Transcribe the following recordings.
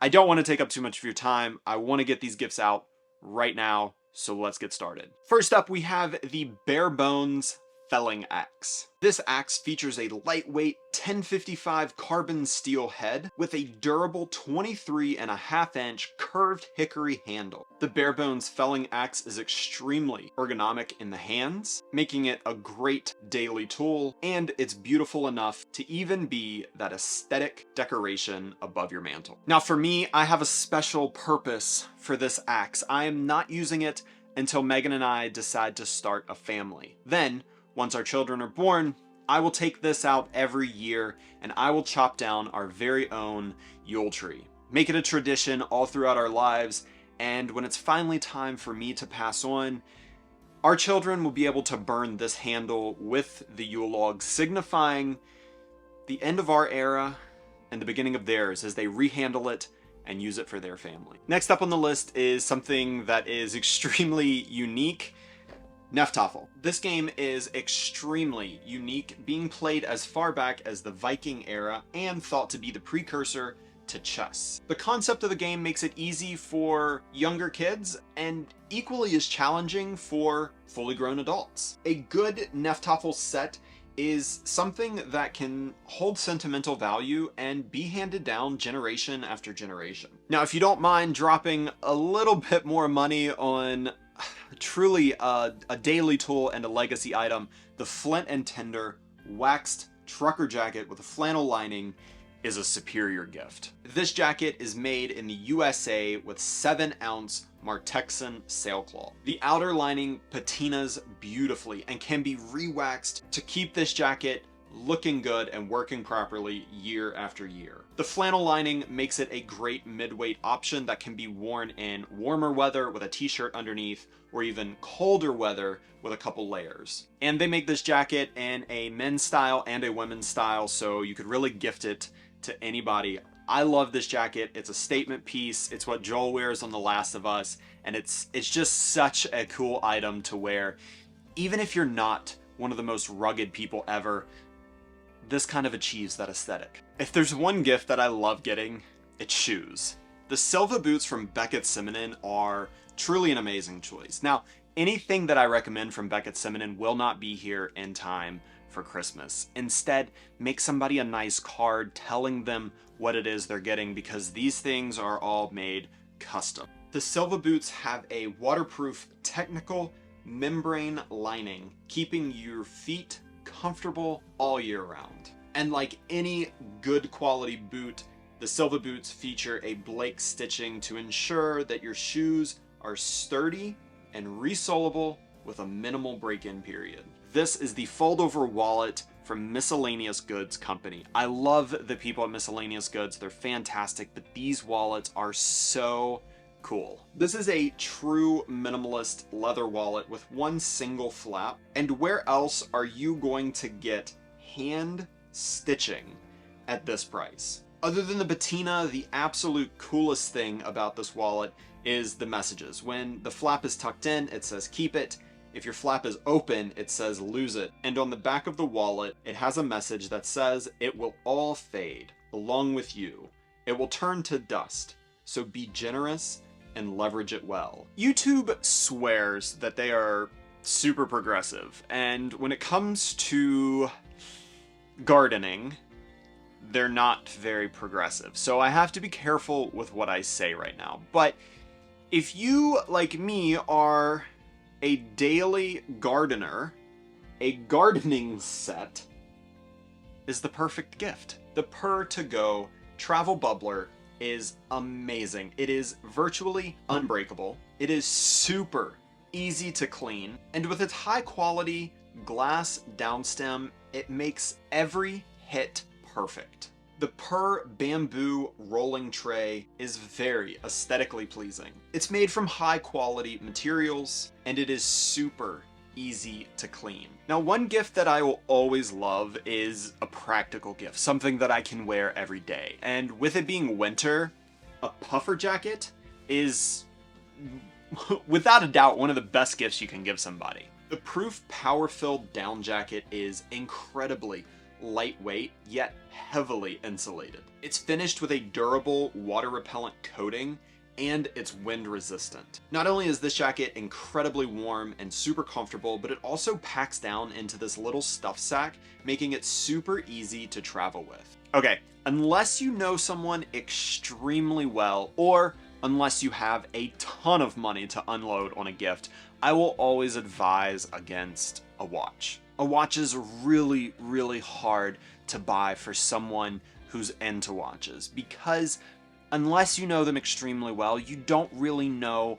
I don't want to take up too much of your time. I want to get these gifts out right now, so let's get started. First up, we have the Barebones Felling Axe. This axe features a lightweight 1055 carbon steel head with a durable 23.5-inch curved hickory handle. The Barebones Felling Axe is extremely ergonomic in the hands, making it a great daily tool, and it's beautiful enough to even be that aesthetic decoration above your mantle. Now for me, I have a special purpose for this axe. I am not using it until Megan and I decide to start a family. Then, once our children are born, I will take this out every year and I will chop down our very own Yule tree. Make it a tradition all throughout our lives, and when it's finally time for me to pass on, our children will be able to burn this handle with the Yule log, signifying the end of our era and the beginning of theirs as they rehandle it and use it for their family. Next up on the list is something that is extremely unique. Hnefatafl. This game is extremely unique, being played as far back as the Viking era and thought to be the precursor to chess. The concept of the game makes it easy for younger kids and equally as challenging for fully grown adults. A good Hnefatafl set is something that can hold sentimental value and be handed down generation after generation. Now, if you don't mind dropping a little bit more money on truly a daily tool and a legacy item, the Flint and Tinder waxed trucker jacket with a flannel lining is a superior gift. This jacket is made in the USA with 7-ounce Martexan sailcloth. The outer lining patinas beautifully and can be re-waxed to keep this jacket looking good and working properly year after year. The flannel lining makes it a great midweight option that can be worn in warmer weather with a t-shirt underneath, or even colder weather with a couple layers. And they make this jacket in a men's style and a women's style, so you could really gift it to anybody. I love this jacket. It's a statement piece. It's what Joel wears on The Last of Us, and it's just such a cool item to wear. Even if you're not one of the most rugged people ever, this kind of achieves that aesthetic. If there's one gift that I love getting, it's shoes. The Silva Boots from Beckett Simonon are truly an amazing choice. Now, anything that I recommend from Beckett Simonon will not be here in time for Christmas. Instead, make somebody a nice card telling them what it is they're getting, because these things are all made custom. The Silva Boots have a waterproof technical membrane lining, keeping your feet comfortable all year round. And like any good quality boot, the Silva Boots feature a Blake stitching to ensure that your shoes are sturdy and resolable with a minimal break-in period. This is the fold-over wallet from Miscellaneous Goods Company. I love the people at Miscellaneous Goods. They're fantastic, but these wallets are so cool. This is a true minimalist leather wallet with one single flap. And where else are you going to get hand stitching at this price? Other than the patina, the absolute coolest thing about this wallet is the messages. When the flap is tucked in, it says keep it. If your flap is open, it says lose it. And on the back of the wallet, it has a message that says it will all fade along with you. It will turn to dust. So be generous and leverage it well. YouTube swears that they are super progressive, and when it comes to gardening, they're not very progressive. So I have to be careful with what I say right now. But if you, like me, are a daily gardener, a gardening set is the perfect gift. The Purr2Go Travel Bubbler is amazing. It is virtually unbreakable. It is super easy to clean, and with its high quality glass downstem, it makes every hit perfect. The Purr bamboo rolling tray is very aesthetically pleasing. It's made from high quality materials, and it is super easy to clean. Now, one gift that I will always love is a practical gift, something that I can wear every day. And with it being winter, a puffer jacket is without a doubt one of the best gifts you can give somebody. The Proof Power Filled Down Jacket is incredibly lightweight, yet heavily insulated. It's finished with a durable, water-repellent coating, and it's wind resistant. Not only is this jacket incredibly warm and super comfortable, but it also packs down into this little stuff sack, making it super easy to travel with. Okay, unless you know someone extremely well, or unless you have a ton of money to unload on a gift, I will always advise against a watch. A watch is really, really hard to buy for someone who's into watches, because unless you know them extremely well, you don't really know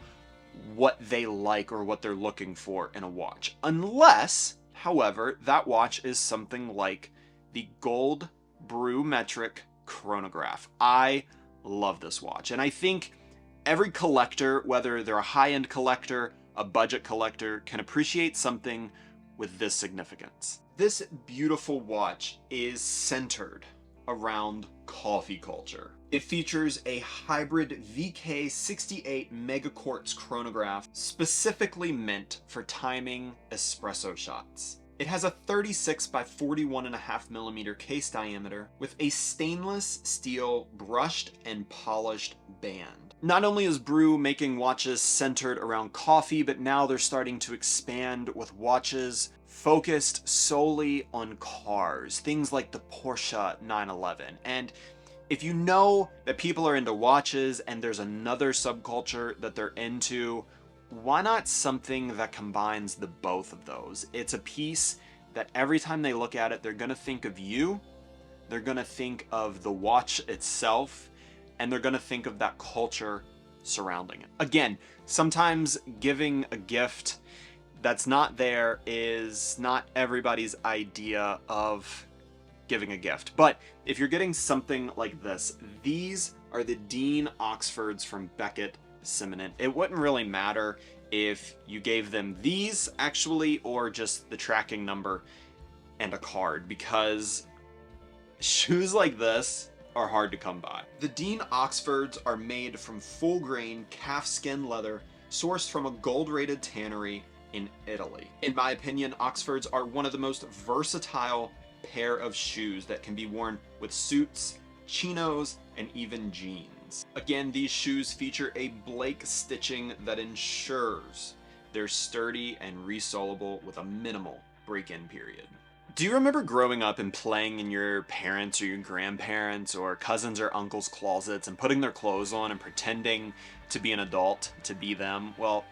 what they like or what they're looking for in a watch. Unless, however, that watch is something like the gold Brew metric chronograph. I love this watch, and I think every collector, whether they're a high-end collector, a budget collector, can appreciate something with this significance. This beautiful watch is centered around coffee culture. It features a hybrid VK68 megaquartz chronograph specifically meant for timing espresso shots. It has a 36 by 41.5 millimeter case diameter with a stainless steel brushed and polished band. Not only is Brew making watches centered around coffee, but now they're starting to expand with watches focused solely on cars, things like the Porsche 911. And if you know that people are into watches and there's another subculture that they're into, why not something that combines the both of those? It's a piece that every time they look at it, they're gonna think of you, they're gonna think of the watch itself, and they're gonna think of that culture surrounding it. Again, sometimes giving a gift that's not there is not everybody's idea of giving a gift. But if you're getting something like this, these are the Dean Oxfords from Beckett, Simonon. It wouldn't really matter if you gave them these actually, or just the tracking number and a card, because shoes like this are hard to come by. The Dean Oxfords are made from full grain calfskin leather sourced from a gold-rated tannery in Italy. In my opinion, Oxfords are one of the most versatile pair of shoes that can be worn with suits, chinos, and even jeans. Again, these shoes feature a Blake stitching that ensures they're sturdy and resolable with a minimal break-in period. Do you remember growing up and playing in your parents' or your grandparents' or cousins' or uncles' closets and putting their clothes on and pretending to be an adult, to be them? Well,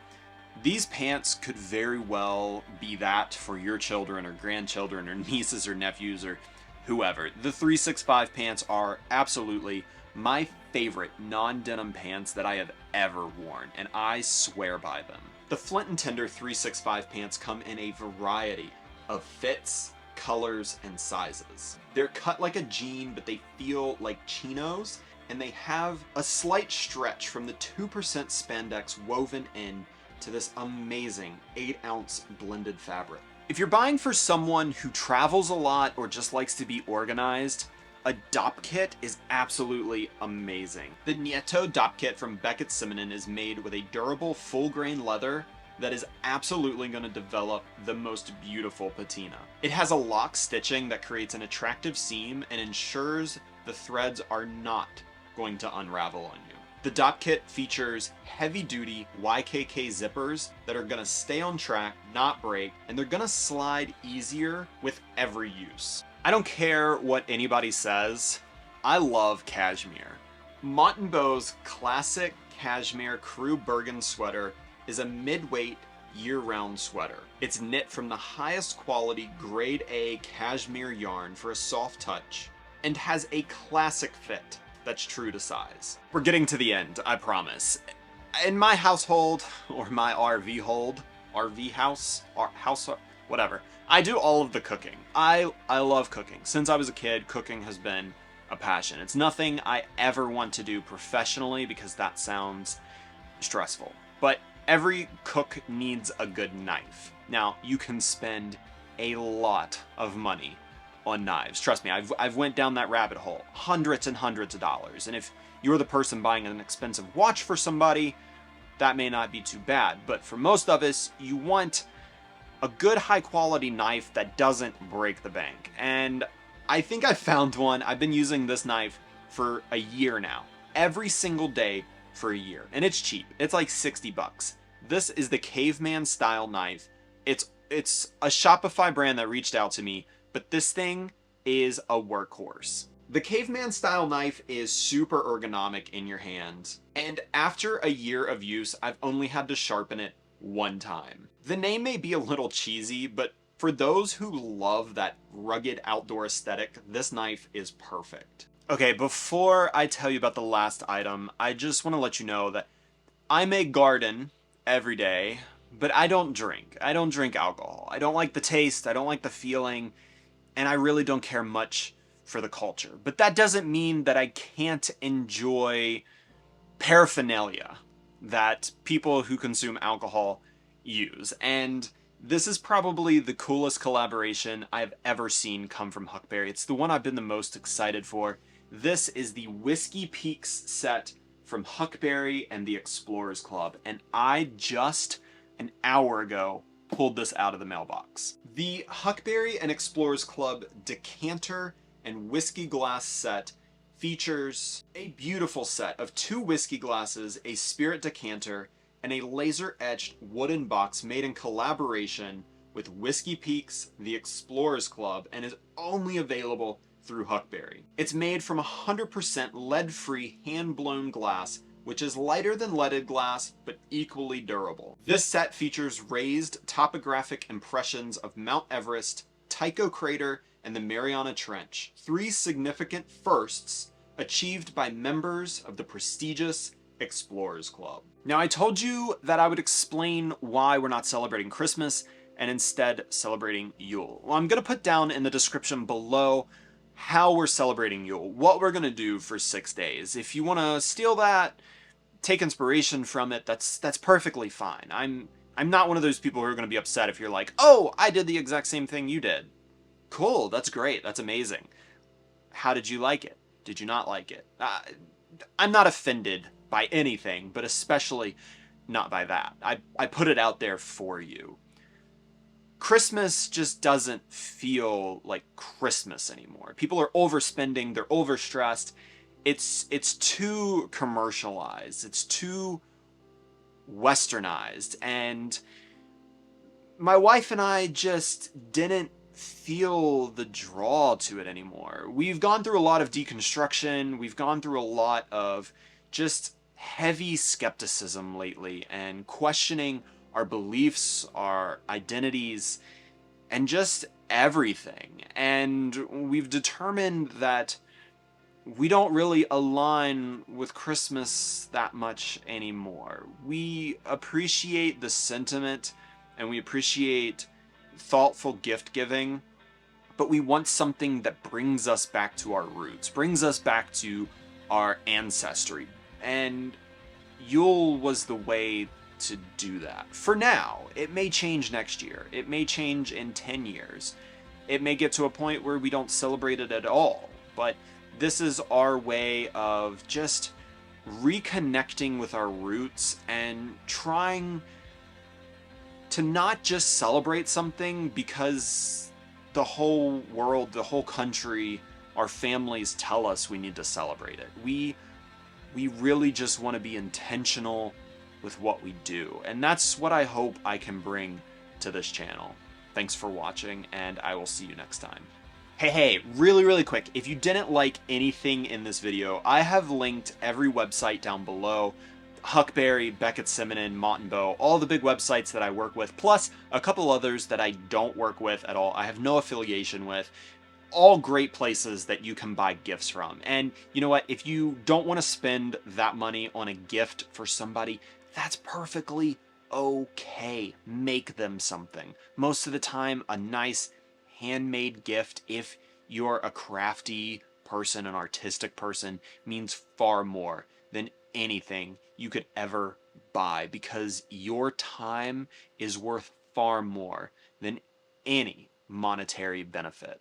these pants could very well be that for your children or grandchildren or nieces or nephews or whoever. The 365 pants are absolutely my favorite non-denim pants that I have ever worn, and I swear by them. The Flint and Tinder 365 pants come in a variety of fits, colors, and sizes. They're cut like a jean, but they feel like chinos, and they have a slight stretch from the 2% spandex woven in to this amazing 8-ounce blended fabric. If you're buying for someone who travels a lot or just likes to be organized, a Dopp Kit is absolutely amazing. The Nieto Dopp Kit from Beckett Simonon is made with a durable full-grain leather that is absolutely going to develop the most beautiful patina. It has a lock stitching that creates an attractive seam and ensures the threads are not going to unravel on you. The Dopp Kit features heavy-duty YKK zippers that are going to stay on track, not break, and they're going to slide easier with every use. I don't care what anybody says, I love Cashmere. Mott & Beau's classic Cashmere crew Bergen sweater is a mid-weight, year-round sweater. It's knit from the highest quality grade A cashmere yarn for a soft touch, and has a classic fit that's true to size. We're getting to the end, I promise. In my household, or my RV house, whatever, I do all of the cooking. I love cooking. Since I was a kid, cooking has been a passion. It's nothing I ever want to do professionally because that sounds stressful. But every cook needs a good knife. Now, you can spend a lot of money on knives. Trust me, I've went down that rabbit hole. Hundreds and hundreds of dollars. And if you're the person buying an expensive watch for somebody, that may not be too bad. But for most of us, you want a good high quality knife that doesn't break the bank. And I think I found one. I've been using this knife for a year now. Every single day for a year. And it's cheap. It's like 60 bucks. This is the Caveman style knife. It's a Shopify brand that reached out to me, but this thing is a workhorse. The Caveman style knife is super ergonomic in your hand, and after a year of use, I've only had to sharpen it one time. The name may be a little cheesy, but for those who love that rugged outdoor aesthetic, this knife is perfect. Okay, before I tell you about the last item, I just want to let you know that I may garden every day, but I don't drink. I don't drink alcohol. I don't like the taste, I don't like the feeling, and I really don't care much for the culture. But that doesn't mean that I can't enjoy paraphernalia that people who consume alcohol use. And this is probably the coolest collaboration I've ever seen come from Huckberry. It's the one I've been the most excited for. This is the Whiskey Peaks set from Huckberry and the Explorers Club, and I just an hour ago pulled this out of the mailbox. The Huckberry and Explorers Club decanter and whiskey glass set features a beautiful set of 2 whiskey glasses, a spirit decanter, and a laser-etched wooden box made in collaboration with Whiskey Peaks, the Explorers Club, and is only available through Huckberry. It's made from 100% lead-free hand-blown glass, which is lighter than leaded glass, but equally durable. This set features raised topographic impressions of Mount Everest, Tycho Crater, and the Mariana Trench, 3 significant firsts achieved by members of the prestigious Explorers Club. Now, I told you that I would explain why we're not celebrating Christmas and instead celebrating Yule. Well, I'm going to put down in the description below how we're celebrating Yule, what we're going to do for 6 days. If you want to steal that, take inspiration from it, that's perfectly fine. I'm not one of those people who are going to be upset if you're like, oh, I did the exact same thing you did. Cool, that's great, that's amazing. How did you like it? Did you not like it? I'm not offended by anything, but especially not by that. I put it out there for you. Christmas just doesn't feel like Christmas anymore. People are overspending, they're overstressed. It's too commercialized, it's too westernized, and my wife and I just didn't feel the draw to it anymore. We've gone through a lot of deconstruction, we've gone through a lot of just heavy skepticism lately and questioning our beliefs, our identities, and just everything. And we've determined that we don't really align with Christmas that much anymore. We appreciate the sentiment and we appreciate thoughtful gift giving, but we want something that brings us back to our roots, brings us back to our ancestry. And Yule was the way to do that. For now, it may change next year. It may change in 10 years. It may get to a point where we don't celebrate it at all. But this is our way of just reconnecting with our roots and trying to not just celebrate something because the whole world, the whole country, our families tell us we need to celebrate it. We really just want to be intentional with what we do. And that's what I hope I can bring to this channel. Thanks for watching, and I will see you next time. Hey, really quick, if you didn't like anything in this video, I have linked every website down below. Huckberry, Beckett, Simonon, Mott and Bow, all the big websites that I work with, plus a couple others that I don't work with at all, I have no affiliation with. All great places that you can buy gifts from. And you know what? If you don't want to spend that money on a gift for somebody, that's perfectly okay. Make them something. Most of the time, a nice handmade gift, if you're a crafty person, an artistic person, means far more than anything you could ever buy, because your time is worth far more than any monetary benefit.